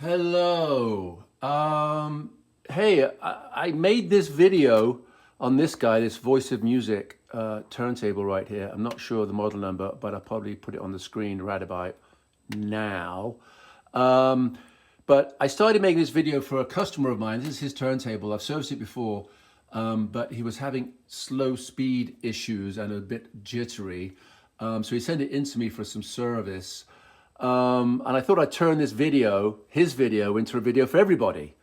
Hello. Hey, I made this video on this guy, this Voice of Music turntable right here. I'm not sure the model number, but I'll probably put it on the screen right about now. But I started making this video for a customer of mine. This is his turntable. I've serviced it before, but he was having slow speed issues and a bit jittery. So he sent it in to me for some service. And I thought I'd turn this video, his video, into a video for everybody.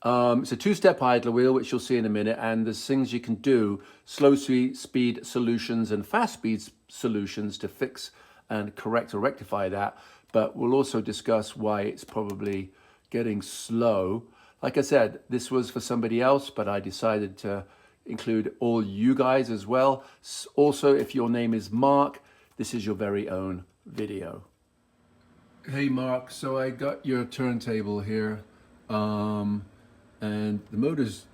It's a two-step idler wheel, which you'll see in a minute, and there's things you can do, slow speed solutions and fast speed solutions to fix and correct or rectify that. But we'll also discuss why it's probably getting slow. Like I said, this was for somebody else, but I decided to include all you guys as well. Also, if your name is Mark, this is your very own video. Hey Mark, so I got your turntable here, and the motor's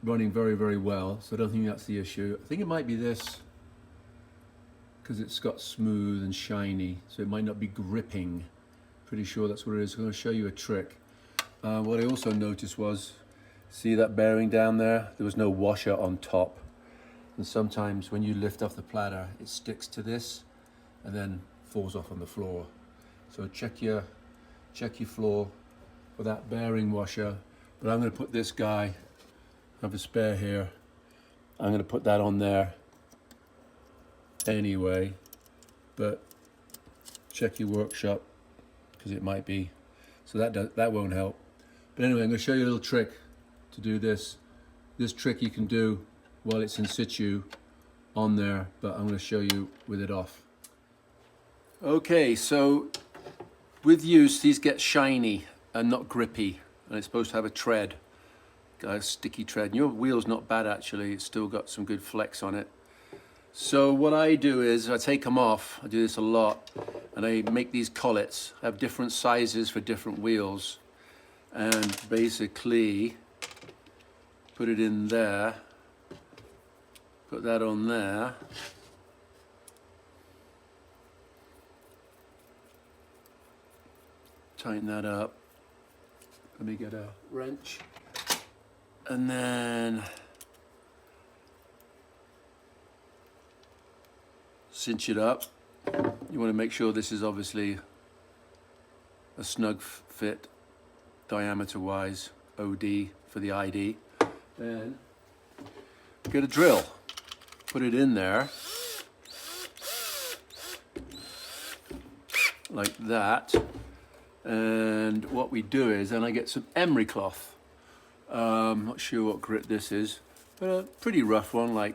running very, very well, so I don't think that's the issue. I think it might be this, because it's got smooth and shiny, so it might not be gripping. Pretty sure that's what it is. I'm going to show you a trick. What I also noticed was, see that bearing down there? There was no washer on top, and sometimes when you lift off the platter, it sticks to this and then falls off on the floor. So check your floor for that bearing washer. But I'm going to put this guy, I have a spare here, I'm going to put that on there anyway. But check your workshop, because it might be, so that won't help. But anyway, I'm going to show you a little trick to do this. This trick you can do while it's in situ on there, but I'm going to show you with it off. Okay, so with use, these get shiny and not grippy, and it's supposed to have a tread, a sticky tread. And your wheel's not bad actually, it's still got some good flex on it. So what I do is I take them off, I do this a lot, and I make these collets. I have different sizes for different wheels, and basically put it in there, put that on there. Tighten that up. Let me get a wrench. And then cinch it up. You want to make sure this is obviously a snug fit, diameter wise, OD for the ID. Then get a drill, put it in there like that. And what we do is, then I get some emery cloth. Not sure what grit this is, but a pretty rough one, like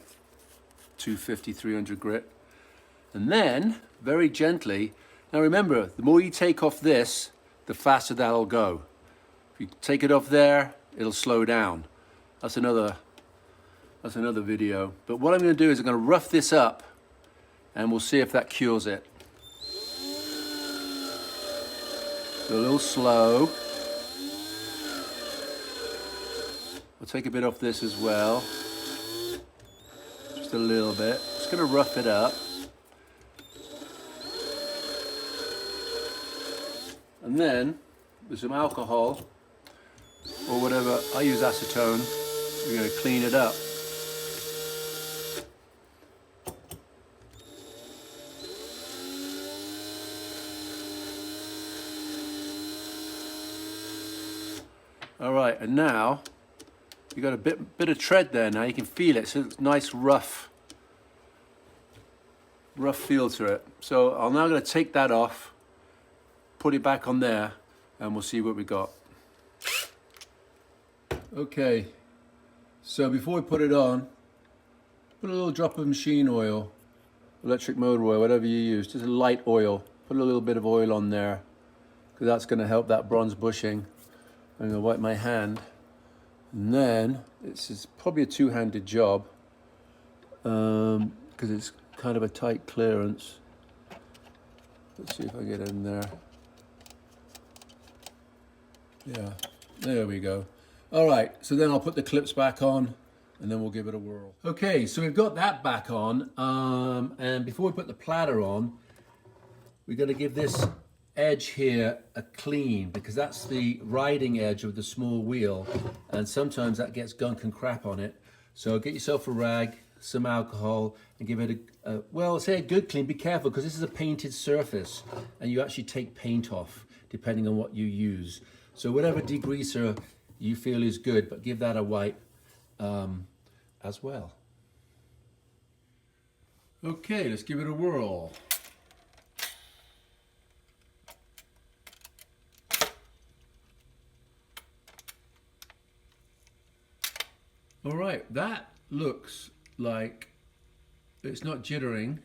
250, 300 grit. And then, very gently, now remember, the more you take off this, the faster that'll go. If you take it off there, it'll slow down. That's another video. But what I'm going to do is I'm going to rough this up, and we'll see if that cures it. A little slow. I'll take a bit off this as well. Just a little bit. Just going to rough it up. And then, with some alcohol, or whatever, I use acetone, we're going to clean it up. All right, and now you got a bit of tread there. Now you can feel it. So it's nice rough feel to it. So I'm now going to take that off, put it back on there, and we'll see what we got. Okay, so before we put it on, put a little drop of machine oil, electric motor oil, whatever you use, just a light oil. Put a little bit of oil on there, because that's going to help that bronze bushing. I'm going to wipe my hand, and then it's probably a two-handed job, because it's kind of a tight clearance. Let's see if I get in there. Yeah, there we go. All right, so then I'll put the clips back on, and then we'll give it a whirl. Okay, so we've got that back on, and before we put the platter on, we've got to give this edge here a clean, because that's the riding edge of the small wheel, and sometimes that gets gunk and crap on it. So get yourself a rag, some alcohol, and give it well, say a good clean. Be careful, because this is a painted surface and you actually take paint off depending on what you use. So whatever degreaser you feel is good, but give that a wipe as well. Okay, let's give it a whirl. All right, that looks like it's not jittering.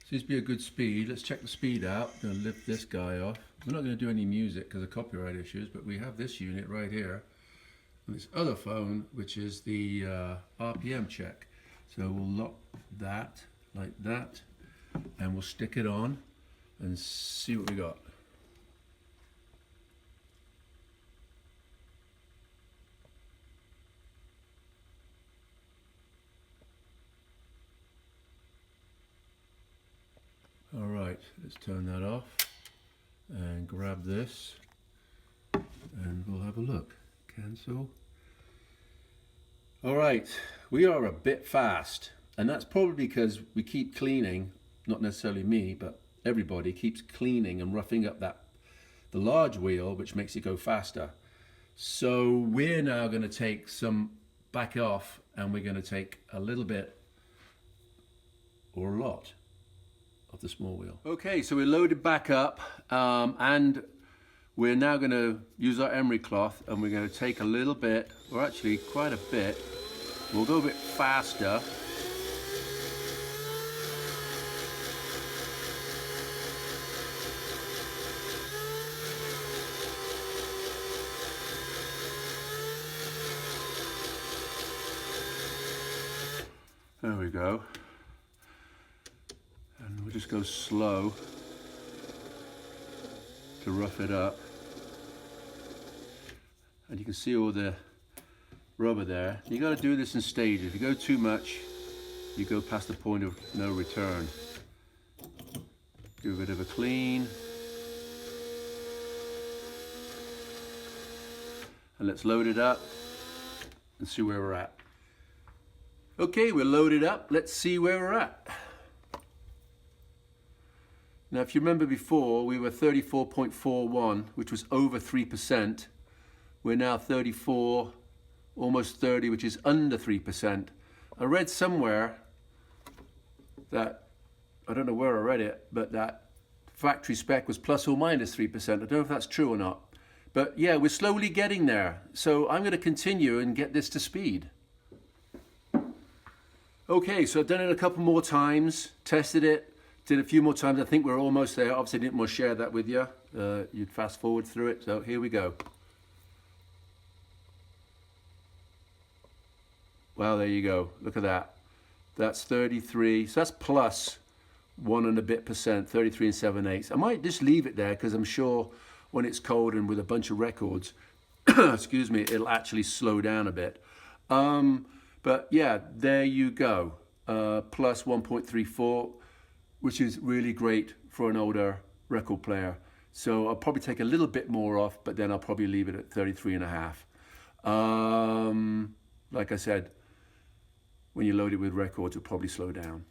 Seems to be a good speed. Let's check the speed out. I'm going to lift this guy off. We're not going to do any music because of copyright issues, but we have this unit right here. And this other phone, which is the RPM check. So we'll lock that like that, and we'll stick it on and see what we got. All right, let's turn that off and grab this and we'll have a look. Cancel. All right, we are a bit fast, and that's probably because we keep cleaning, not necessarily me, but everybody keeps cleaning and roughing up the large wheel, which makes it go faster. So we're now going to take some back off, and we're going to take a little bit or a lot of the small wheel. Okay, so we're loaded back up, and we're now going to use our emery cloth, and we're going to take a little bit, or actually quite a bit. We'll go a bit faster. There we go. And we'll just go slow to rough it up. And you can see all the rubber there. You got to do this in stages. If you go too much, you go past the point of no return. Do a bit of a clean. And let's load it up and see where we're at. Okay, we're loaded up. Let's see where we're at. Now, if you remember before, we were 34.41, which was over 3%. We're now 34, almost 30, which is under 3%. I read somewhere that, I don't know where I read it, but that factory spec was plus or minus 3%. I don't know if that's true or not. But yeah, we're slowly getting there. So I'm going to continue and get this to speed. Okay, so I've done it a couple more times, tested it, did a few more times. I think we're almost there. Obviously, I didn't want to share that with you. You'd fast forward through it. So here we go. Wow, there you go. Look at that. That's 33. So that's plus 1 and a bit %, 33 and 7/8. I might just leave it there because I'm sure when it's cold and with a bunch of records, excuse me, it'll actually slow down a bit. But yeah, there you go. Plus 1.34, which is really great for an older record player. So I'll probably take a little bit more off, but then I'll probably leave it at 33 and a half. Like I said, when you load it with records, it'll probably slow down.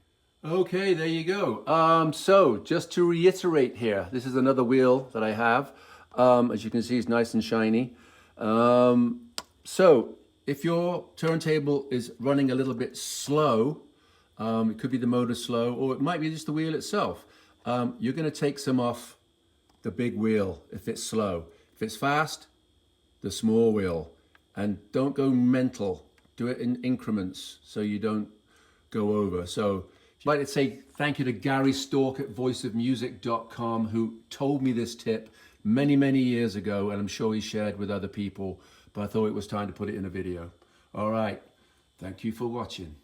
Okay, there you go. So just to reiterate here, this is another wheel that I have. As you can see, it's nice and shiny. So if your turntable is running a little bit slow, it could be the motor slow, or it might be just the wheel itself. You're going to take some off the big wheel if it's slow. If it's fast, the small wheel. And don't go mental. Do it in increments so you don't go over. So I'd like to say thank you to Gary Stork at voiceofmusic.com, who told me this tip many, many years ago, and I'm sure he shared with other people, but I thought it was time to put it in a video. All right. Thank you for watching.